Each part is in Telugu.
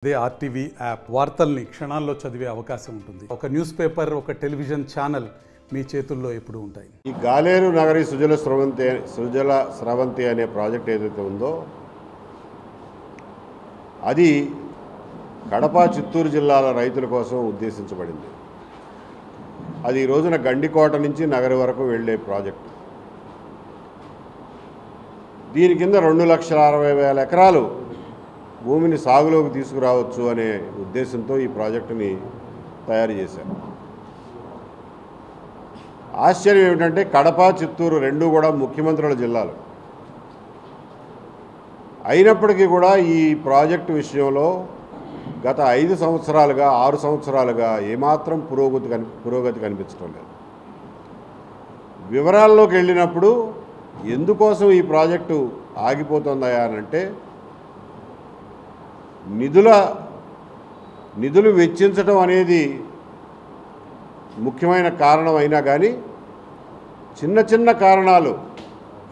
అదే ఆర్టీవీ యాప్ వార్తల్ని క్షణాల్లో చదివే అవకాశం ఉంటుంది. ఒక న్యూస్ పేపర్, ఒక టెలివిజన్ ఛానల్ మీ చేతుల్లో ఎప్పుడూ ఉంటాయి. ఈ గాలేరు నగరి సుజల స్రవంతి అనే ప్రాజెక్ట్ ఏదైతే ఉందో అది కడప, చిత్తూరు జిల్లాల రైతుల కోసం ఉద్దేశించబడింది. అది ఈ రోజున గండికోట నుంచి నగరి వరకు వెళ్ళే ప్రాజెక్ట్. దీని కింద 2,60,000 ఎకరాలు భూమిని సాగులోకి తీసుకురావచ్చు అనే ఉద్దేశంతో ఈ ప్రాజెక్టుని తయారు చేశారు. ఆశ్చర్యం ఏమిటంటే కడప, చిత్తూరు రెండు కూడా ముఖ్యమంత్రుల జిల్లాలు అయినప్పటికీ కూడా ఈ ప్రాజెక్టు విషయంలో గత 5 సంవత్సరాలుగా 6 సంవత్సరాలుగా ఏమాత్రం పురోగతి కనిపించడం లేదు. వివరాల్లోకి వెళ్ళినప్పుడు ఎందుకోసం ఈ ప్రాజెక్టు ఆగిపోతుందా అనంటే నిధులు వెచ్చించడం అనేది ముఖ్యమైన కారణం అయినా కానీ చిన్న చిన్న కారణాలు,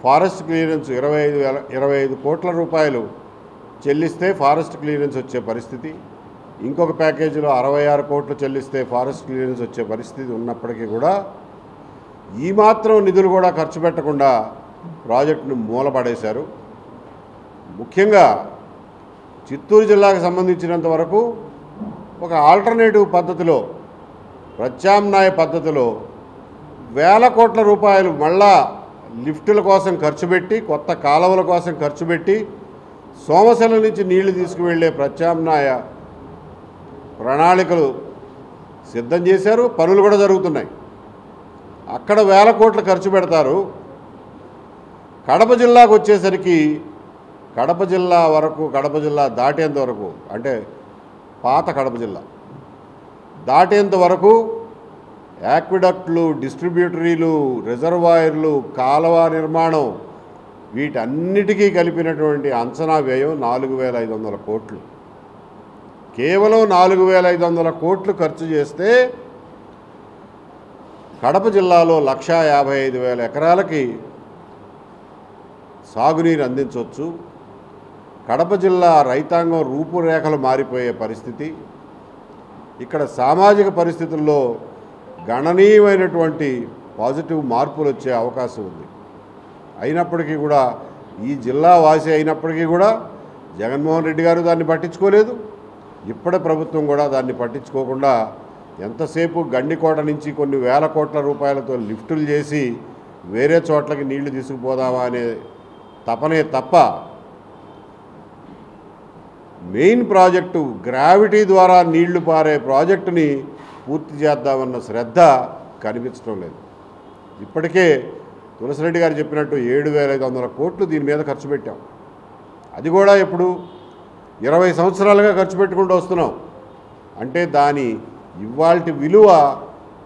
ఫారెస్ట్ క్లియరెన్స్ 25 కోట్ల రూపాయలు చెల్లిస్తే ఫారెస్ట్ క్లియరెన్స్ వచ్చే పరిస్థితి, ఇంకొక ప్యాకేజీలో 66 కోట్లు చెల్లిస్తే ఫారెస్ట్ క్లియరెన్స్ వచ్చే పరిస్థితి ఉన్నప్పటికీ కూడా ఈ మాత్రం నిధులు కూడా ఖర్చు పెట్టకుండా ప్రాజెక్టును మూలపడేశారు. ముఖ్యంగా చిత్తూరు జిల్లాకు సంబంధించినంత వరకు ఒక ఆల్టర్నేటివ్ పద్ధతిలో, ప్రత్యామ్నాయ పద్ధతిలో వేల కోట్ల రూపాయలు మళ్ళా లిఫ్టుల కోసం ఖర్చు పెట్టి, కొత్త కాలువల కోసం ఖర్చు పెట్టి, సోమశల నుంచి నీళ్లు తీసుకువెళ్ళే ప్రత్యామ్నాయ ప్రణాళికలు సిద్ధం చేశారు. పనులు కూడా జరుగుతున్నాయి. అక్కడ వేల కోట్లు ఖర్చు పెడతారు. కడప జిల్లాకు వచ్చేసరికి కడప జిల్లా వరకు, కడప జిల్లా దాటేంత వరకు, అంటే పాత కడప జిల్లా దాటేంత వరకు యాక్విడక్ట్లు, డిస్ట్రిబ్యూటరీలు, రిజర్వాయర్లు, కాలువ నిర్మాణం వీటన్నిటికీ కలిపినటువంటి అంచనా వ్యయం 4,500 కోట్లు. కేవలం 4,500 కోట్లు ఖర్చు చేస్తే కడప జిల్లాలో 1,55,000 ఎకరాలకి సాగునీరు అందించవచ్చు. కడప జిల్లా రైతాంగం రూపురేఖలు మారిపోయే పరిస్థితి. ఇక్కడ సామాజిక పరిస్థితుల్లో గణనీయమైనటువంటి పాజిటివ్ మార్పులు వచ్చే అవకాశం ఉంది. అయినప్పటికీ కూడా, ఈ జిల్లా వాసి అయినప్పటికీ కూడా జగన్మోహన్ రెడ్డి గారు దాన్ని పట్టించుకోలేదు. ఇప్పటి ప్రభుత్వం కూడా దాన్ని పట్టించుకోకుండా ఎంతసేపు గండికోట నుంచి కొన్ని వేల కోట్ల రూపాయలతో లిఫ్టులు చేసి వేరే చోట్లకి నీళ్లు తీసుకుపోదామా అనే తపనే తప్ప మెయిన్ ప్రాజెక్టు గ్రావిటీ ద్వారా నీళ్లు పారే ప్రాజెక్టుని పూర్తి చేద్దామన్న శ్రద్ధ కనిపించడం లేదు. ఇప్పటికే తులసిరెడ్డి గారు చెప్పినట్టు 7,500 కోట్లు దీని మీద ఖర్చు పెట్టాం. అది కూడా ఎప్పుడు 20 సంవత్సరాలుగా ఖర్చు పెట్టుకుంటూ వస్తున్నాం. అంటే దాని ఇవాల్టి విలువ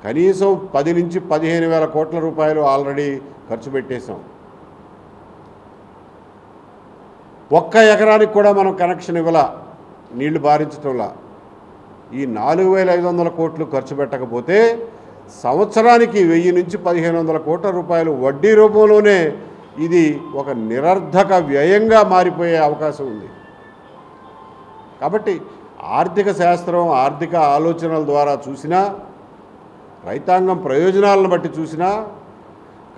కనీసం 10 నుంచి 15,000 కోట్ల రూపాయలు ఆల్రెడీ ఖర్చు పెట్టేశాం. ఒక్క ఎకరానికి కూడా మనం కనెక్షన్ ఇవ్వాల, నీళ్లు బారించడంలా. ఈ 4,500 కోట్లు ఖర్చు పెట్టకపోతే సంవత్సరానికి 1000 నుంచి 1,500 కోట్ల రూపాయలు వడ్డీ రూపంలోనే ఇది ఒక నిరర్ధక వ్యయంగా మారిపోయే అవకాశం ఉంది. కాబట్టి ఆర్థిక శాస్త్రం, ఆర్థిక ఆలోచనల ద్వారా చూసినా, రైతాంగం ప్రయోజనాలను బట్టి చూసినా,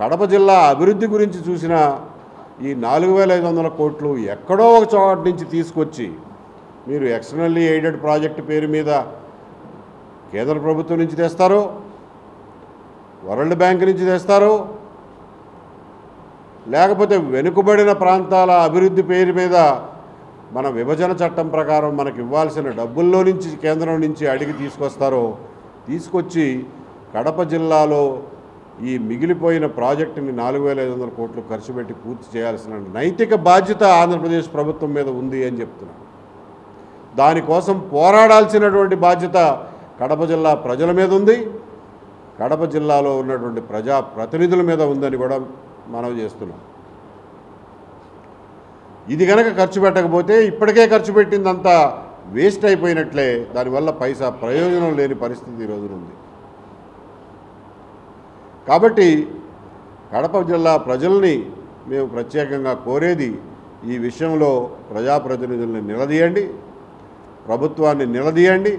కడప జిల్లా అభివృద్ధి గురించి చూసినా ఈ 4,500 కోట్లు ఎక్కడో ఒక చోట నుంచి తీసుకొచ్చి మీరు ఎక్స్టర్నల్లీ ఎయిడెడ్ ప్రాజెక్టు పేరు మీద కేంద్ర ప్రభుత్వం నుంచి తెస్తారో, వరల్డ్ బ్యాంక్ నుంచి తెస్తారో, లేకపోతే వెనుకబడిన ప్రాంతాల అభివృద్ధి పేరు మీద మన విభజన చట్టం ప్రకారం మనకు ఇవ్వాల్సిన డబ్బుల్లో నుంచి కేంద్రం నుంచి అడిగి తీసుకొచ్చి కడప జిల్లాలో ఈ మిగిలిపోయిన ప్రాజెక్టుని 4,500 కోట్లు ఖర్చు పెట్టి పూర్తి చేయాల్సిన నైతిక బాధ్యత ఆంధ్రప్రదేశ్ ప్రభుత్వం మీద ఉంది అని చెప్తున్నాను. దానికోసం పోరాడాల్సినటువంటి బాధ్యత కడప జిల్లా ప్రజల మీద ఉంది, కడప జిల్లాలో ఉన్నటువంటి ప్రజాప్రతినిధుల మీద ఉందని కూడా మనవి చేస్తున్నాం. ఇది కనుక ఖర్చు పెట్టకపోతే ఇప్పటికే ఖర్చు పెట్టిందంతా వేస్ట్ అయిపోయినట్లే. దానివల్ల పైసా ప్రయోజనం లేని పరిస్థితి ఈరోజు ఉంది. కాబట్టి కడప జిల్లా ప్రజల్ని మేము ప్రత్యేకంగా కోరేది, ఈ విషయంలో ప్రజాప్రతినిధుల్ని నిలదీయండి. ప్రభుత్వాన్ని నిలదీయండి,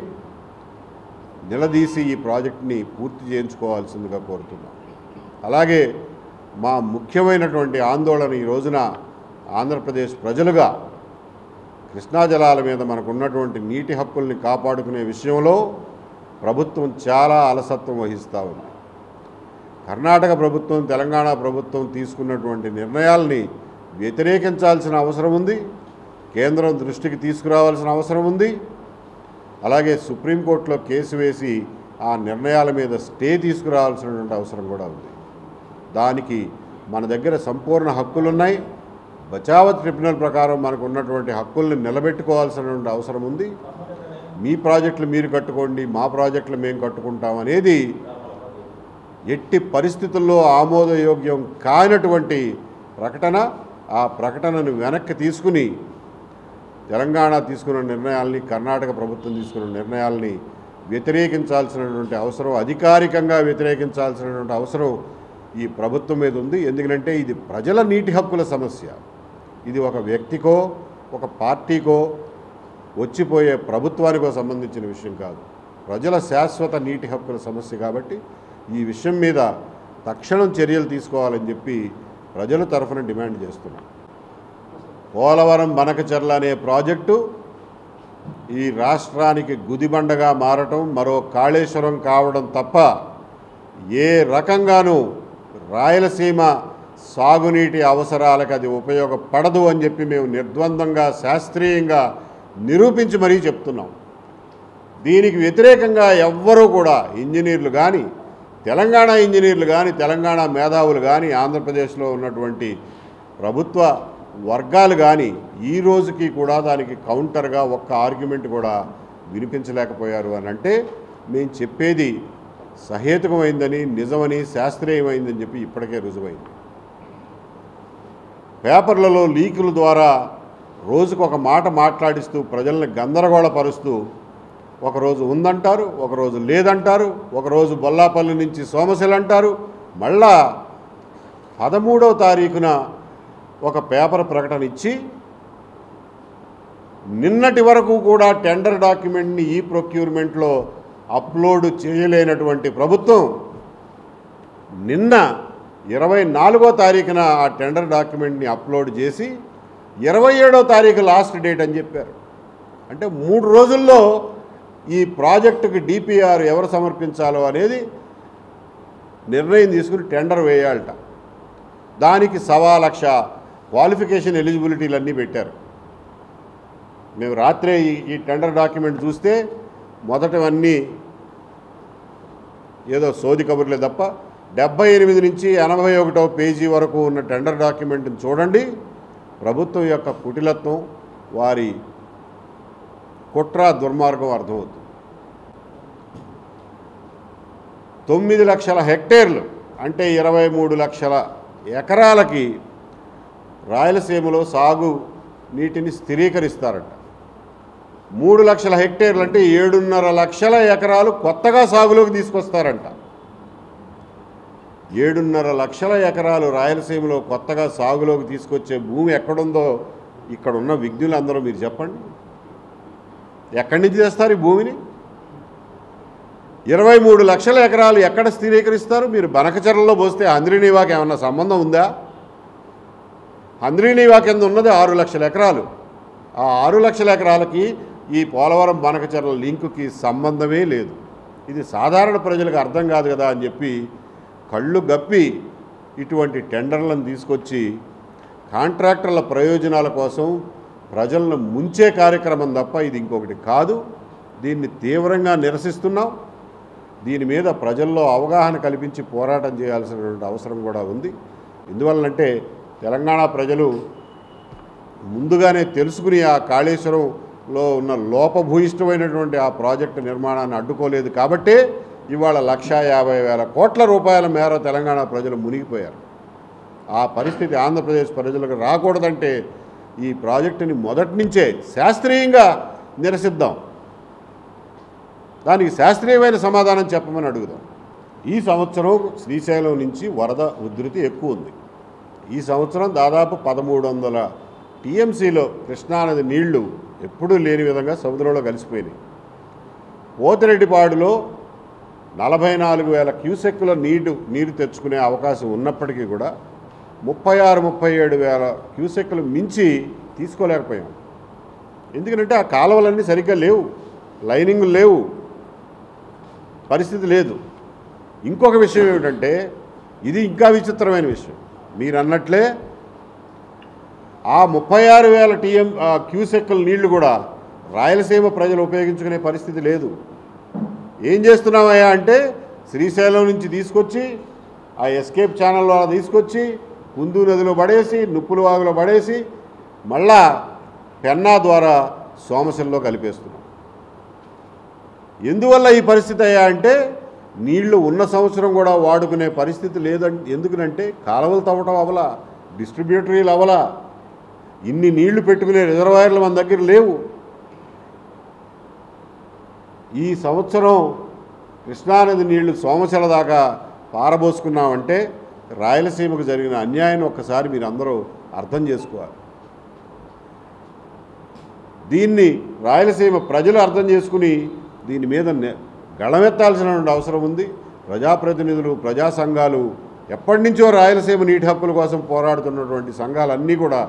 నిలదీసి ఈ ప్రాజెక్టుని పూర్తి చేయించుకోవాల్సిందిగా కోరుతున్నాం. అలాగే మా ముఖ్యమైనటువంటి ఆందోళన ఈ రోజున ఆంధ్రప్రదేశ్ ప్రజలుగా కృష్ణా జలాల మీద మనకున్నటువంటి నీటి హక్కుల్ని కాపాడుకునే విషయంలో ప్రభుత్వం చాలా అలసత్వం వహిస్తూ ఉంది. కర్ణాటక ప్రభుత్వం, తెలంగాణ ప్రభుత్వం తీసుకున్నటువంటి నిర్ణయాల్ని వ్యతిరేకించాల్సిన అవసరం ఉంది, కేంద్రం దృష్టికి తీసుకురావాల్సిన అవసరం ఉంది. అలాగే సుప్రీంకోర్టులో కేసు వేసి ఆ నిర్ణయాల మీద స్టే తీసుకురావాల్సినటువంటి అవసరం కూడా ఉంది. దానికి మన దగ్గర సంపూర్ణ హక్కులున్నాయి. బచావత్ ట్రిబ్యునల్ ప్రకారం మనకు ఉన్నటువంటి హక్కుల్ని నిలబెట్టుకోవాల్సినటువంటి అవసరం ఉంది. మీ ప్రాజెక్టులు మీరు కట్టుకోండి, మా ప్రాజెక్టులు మేము కట్టుకుంటాం అనేది ఎట్టి పరిస్థితుల్లో ఆమోదయోగ్యం కానటువంటి ప్రకటన. ఆ ప్రకటనను వెనక్కి తీసుకుని తెలంగాణ తీసుకున్న నిర్ణయాల్ని, కర్ణాటక ప్రభుత్వం తీసుకున్న నిర్ణయాల్ని వ్యతిరేకించాల్సినటువంటి అవసరం, అధికారికంగా వ్యతిరేకించాల్సినటువంటి అవసరం ఈ ప్రభుత్వం మీద ఉంది. ఎందుకంటే ఇది ప్రజల నీటి హక్కుల సమస్య. ఇది ఒక వ్యక్తికో ఒక పార్టీకో వచ్చిపోయే ప్రభుత్వానికో సంబంధించిన విషయం కాదు, ప్రజల శాశ్వత నీటి హక్కుల సమస్య. కాబట్టి ఈ విషయం మీద తక్షణం చర్యలు తీసుకోవాలని చెప్పి ప్రజల తరఫున డిమాండ్ చేస్తున్నాం. పోలవరం బనకచెర్ల అనే ప్రాజెక్టు ఈ రాష్ట్రానికి గుదిబండగా మారటం, మరో కాళేశ్వరం కావడం తప్ప ఏ రకంగానూ రాయలసీమ సాగునీటి అవసరాలకు అది ఉపయోగపడదు అని చెప్పి మేము నిర్ద్వందంగా శాస్త్రీయంగా నిరూపించి మరీ చెప్తున్నాం. దీనికి వ్యతిరేకంగా ఎవ్వరూ కూడా ఇంజనీర్లు కానీ, తెలంగాణ ఇంజనీర్లు కానీ, తెలంగాణ మేధావులు కానీ, ఆంధ్రప్రదేశ్లో ఉన్నటువంటి ప్రభుత్వ వర్గాలు కానీ ఈ రోజుకి కూడా దానికి కౌంటర్గా ఒక్క ఆర్గ్యుమెంట్ కూడా వినిపించలేకపోయారు. అని అంటే మేము చెప్పేది సహేతుకమైందని, నిజమని, శాస్త్రీయమైందని చెప్పి ఇప్పటికే రుజువైంది. పేపర్లలో లీకుల ద్వారా రోజుకు ఒక మాట మాట్లాడిస్తూ ప్రజల్ని గందరగోళపరుస్తూ ఒకరోజు ఉందంటారు, ఒకరోజు లేదంటారు, ఒకరోజు బొల్లాపల్లి నుంచి సోమశిల అంటారు, మళ్ళా 13వ తారీఖున ఒక పేపర్ ప్రకటన ఇచ్చి నిన్నటి వరకు కూడా టెండర్ డాక్యుమెంట్ని ఈ ప్రొక్యూర్మెంట్లో అప్లోడ్ చేయలేనటువంటి ప్రభుత్వం నిన్న 24వ తారీఖున ఆ టెండర్ డాక్యుమెంట్ని అప్లోడ్ చేసి 27వ తారీఖు లాస్ట్ డేట్ అని చెప్పారు. అంటే 3 రోజుల్లో ఈ ప్రాజెక్టుకి డిపిఆర్ ఎవరు సమర్పించాలో అనేది నిర్ణయం తీసుకుని టెండర్ వేయాలట. దానికి 1,00,000 క్వాలిఫికేషన్ ఎలిజిబిలిటీలన్నీ పెట్టారు. మేము రాత్రే ఈ టెండర్ డాక్యుమెంట్ చూస్తే మొదటవన్నీ ఏదో సోది కబుర్లే తప్ప 78 నుంచి 81వ పేజీ వరకు ఉన్న టెండర్ డాక్యుమెంట్ని చూడండి. ప్రభుత్వం యొక్క కుటిలత్వం, వారి కుట్ర, దుర్మార్గం అర్థమవుతుంది. 9 లక్షల హెక్టేర్లు అంటే 23 లక్షల ఎకరాలకి రాయలసీమలో సాగు నీటిని స్థిరీకరిస్తారట. 3 లక్షల హెక్టేర్లు అంటే 7.5 లక్షల ఎకరాలు కొత్తగా సాగులోకి తీసుకొస్తారంట. 7.5 లక్షల ఎకరాలు రాయలసీమలో కొత్తగా సాగులోకి తీసుకొచ్చే భూమి ఎక్కడుందో ఇక్కడున్న విజ్ఞులందరూ మీరు చెప్పండి, ఎక్కడి నుంచి తెస్తారు ఈ భూమిని? 23 లక్షల ఎకరాలు ఎక్కడ స్థిరీకరిస్తారు? మీరు బనకచెర్లలో పోస్తే హంద్రీనీవాకి ఏమన్నా సంబంధం ఉందా? హంద్రీనీవా కింద ఉన్నది 6 లక్షల ఎకరాలు. ఆ 6 లక్షల ఎకరాలకి ఈ పోలవరం బనకచెర్ల లింకుకి సంబంధమే లేదు. ఇది సాధారణ ప్రజలకు అర్థం కాదు కదా అని చెప్పి కళ్ళు గప్పి ఇటువంటి టెండర్లను తీసుకొచ్చి కాంట్రాక్టర్ల ప్రయోజనాల కోసం ప్రజలను ముంచే కార్యక్రమం తప్ప ఇది ఇంకొకటి కాదు. దీన్ని తీవ్రంగా నిరసిస్తున్నాం. దీని మీద ప్రజల్లో అవగాహన కల్పించి పోరాటం చేయాల్సినటువంటి అవసరం కూడా ఉంది. ఎందువల్లంటే తెలంగాణ ప్రజలు ముందుగానే తెలుసుకుని ఆ కాళేశ్వరంలో ఉన్న లోపభూయిష్టమైనటువంటి ఆ ప్రాజెక్టు నిర్మాణాన్ని అడ్డుకోలేదు కాబట్టే ఇవాళ 1,50,000 కోట్ల రూపాయల మేర తెలంగాణ ప్రజలు మునిగిపోయారు. ఆ పరిస్థితి ఆంధ్రప్రదేశ్ ప్రజలకు రాకూడదంటే ఈ ప్రాజెక్టుని మొదటి నుంచే శాస్త్రీయంగా నిరసిద్దాం. దానికి శాస్త్రీయమైన సమాధానం చెప్పమని అడుగుదాం. ఈ సంవత్సరం శ్రీశైలం నుంచి వరద ఉధృతి ఎక్కువ ఉంది. ఈ సంవత్సరం దాదాపు 1,300 టీఎంసీలో కృష్ణానది నీళ్లు ఎప్పుడూ లేని విధంగా సముద్రంలో కలిసిపోయినాయి. పోతిరెడ్డిపాడులో 44,000 క్యూసెక్కుల నీరు తెచ్చుకునే అవకాశం ఉన్నప్పటికీ కూడా 36-37,000 క్యూసెక్కులు మించి తీసుకోలేకపోయాం. ఎందుకంటే ఆ కాలువలన్నీ సరిగ్గా లేవు, లైనింగులు లేవు, పరిస్థితి లేదు. ఇంకొక విషయం ఏమిటంటే, ఇది ఇంకా విచిత్రమైన విషయం, మీరు అన్నట్లే ఆ 36,000 క్యూసెక్కుల నీళ్లు కూడా రాయలసీమ ప్రజలు ఉపయోగించుకునే పరిస్థితి లేదు. ఏం చేస్తున్నామయ్యా అంటే, శ్రీశైలం నుంచి తీసుకొచ్చి ఆ ఎస్కేప్ ఛానల్లో తీసుకొచ్చి కుందు నదిలో పడేసి, నుప్పుల వాగులో పడేసి, మళ్ళా పెన్నా ద్వారా సోమశిలలో కలిపేస్తున్నాం. ఎందువల్ల ఈ పరిస్థితి అయ్యా అంటే, నీళ్లు ఉన్న సంవత్సరం కూడా వాడుకునే పరిస్థితి లేదంటే, ఎందుకనంటే కాలువలు తవ్వటం అవలా, డిస్ట్రిబ్యూటరీలు అవలా, ఇన్ని నీళ్లు పెట్టుకునే రిజర్వాయర్లు మన దగ్గర లేవు. ఈ సంవత్సరం కృష్ణానది నీళ్లు సోమశిల దాకా పారబోసుకున్నామంటే రాయలసీమకు జరిగిన అన్యాయాన్ని ఒక్కసారి మీరు అందరూ అర్థం చేసుకోవాలి. దీన్ని రాయలసీమ ప్రజలు అర్థం చేసుకుని దీని మీద గళమెత్తాల్సిన అవసరం ఉంది. ప్రజాప్రతినిధులు, ప్రజా సంఘాలు, ఎప్పటి నుంచో రాయలసీమ నీటి హక్కుల కోసం పోరాడుతున్నటువంటి సంఘాలన్నీ కూడా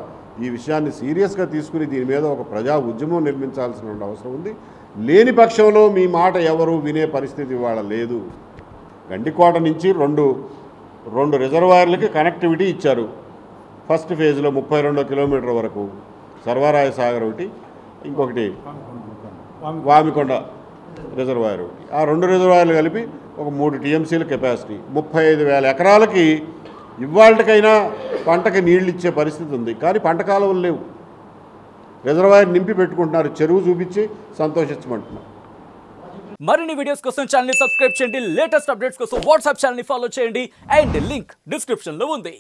ఈ విషయాన్ని సీరియస్గా తీసుకుని దీని మీద ఒక ప్రజా ఉద్యమం నిర్మించాల్సిన అవసరం ఉంది. లేని పక్షంలో మీ మాట ఎవరు వినే పరిస్థితి ఇవాళ లేదు. గండికోట నుంచి రెండు రిజర్వాయర్లకి కనెక్టివిటీ ఇచ్చారు. ఫస్ట్ ఫేజ్లో 32 కిలోమీటర్ వరకు సర్వరాయ సాగర్ ఒకటి, ఇంకొకటి వామికొండ రిజర్వాయర్ ఒకటి. ఆ 2 రిజర్వాయర్లు కలిపి ఒక 3 టీఎంసీల కెపాసిటీ, 35,000 ఎకరాలకి ఇవాళకైనా పంటకి నీళ్ళు ఇచ్చే పరిస్థితి ఉంది. కానీ పంట కాలువలు లేవు. రిజర్వాయర్ నింపి పెట్టుకుంటున్నారు, చెరువు చూపించి సంతోషించమంటున్నారు. మరిన్ని వీడియోస్ కోసం ఛానల్ ని సబ్స్క్రైబ్ చేయండి, లేటెస్ట్ అప్డేట్స్ కోసం వాట్సాప్ ఛానల్ ని ఫాలో చేయండి, అండ్ లింక్ డిస్క్రిప్షన్ లో ఉంది.